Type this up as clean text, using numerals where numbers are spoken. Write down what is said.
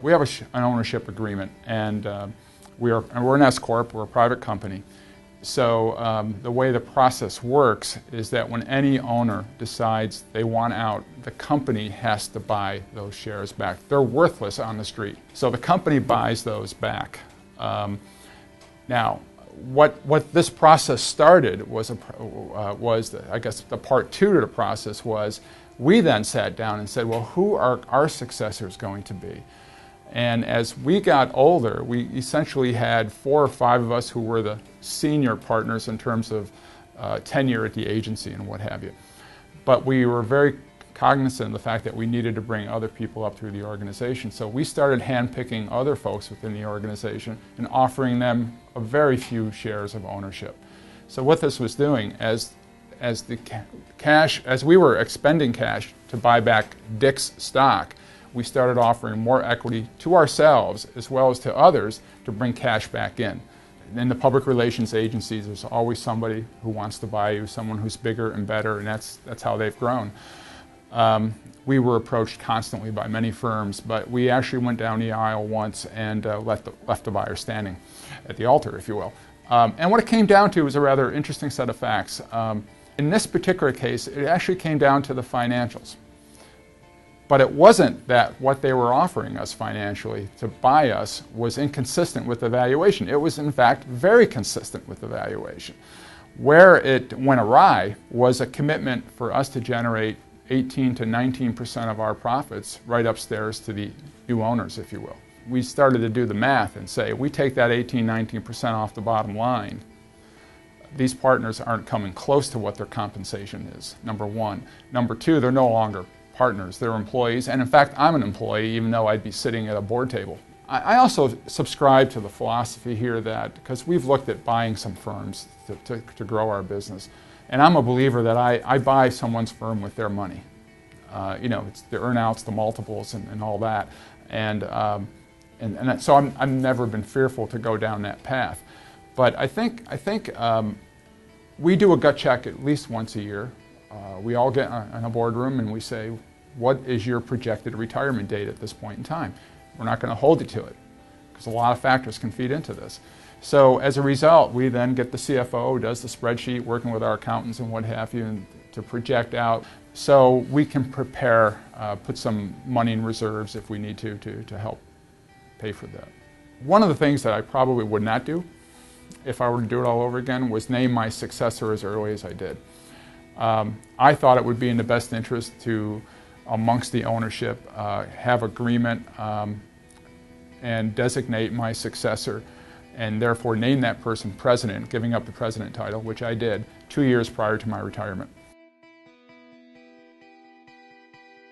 We have an ownership agreement, and we're an S Corp, we're a private company. So the way the process works is that when any owner decides they want out, the company has to buy those shares back. They're worthless on the street. So the company buys those back. Now, what this process started was, I guess, the part two to the process was we then sat down and said, well, who are our successors going to be? And as we got older, we essentially had 4 or 5 of us who were the senior partners in terms of tenure at the agency and what have you. But we were very cognizant of the fact that we needed to bring other people up through the organization. So we started handpicking other folks within the organization and offering them a very few shares of ownership. So what this was doing, as we were expending cash to buy back Dick's stock, we started offering more equity to ourselves as well as to others to bring cash back in. In the public relations agencies, there's always somebody who wants to buy you, someone who's bigger and better, and that's how they've grown. We were approached constantly by many firms, but we actually went down the aisle once and left the buyer standing at the altar, if you will. And what it came down to was a rather interesting set of facts. In this particular case, it actually came down to the financials. But it wasn't that what they were offering us financially to buy us was inconsistent with the valuation. It was, in fact, very consistent with the valuation. Where it went awry was a commitment for us to generate 18 to 19% of our profits right upstairs to the new owners, if you will. We started to do the math and say, we take that 18-19% off the bottom line, these partners aren't coming close to what their compensation is, number one. Number two, they're no longer partners, they're employees, and in fact, I'm an employee even though I'd be sitting at a board table. I also subscribe to the philosophy here that, because we've looked at buying some firms to grow our business, and I'm a believer that I buy someone's firm with their money. You know, it's the earnouts, the multiples, and all that. And so I've never been fearful to go down that path. But I think we do a gut check at least once a year. We all get in a boardroom and we say, what is your projected retirement date at this point in time? We're not going to hold you to it because a lot of factors can feed into this. So as a result, we then get the CFO who does the spreadsheet, working with our accountants and what have you, and to project out so we can prepare, put some money in reserves if we need to help pay for that. One of the things that I probably would not do if I were to do it all over again was name my successor as early as I did. I thought it would be in the best interest to, amongst the ownership, have agreement and designate my successor and therefore name that person president, giving up the president title, which I did 2 years prior to my retirement.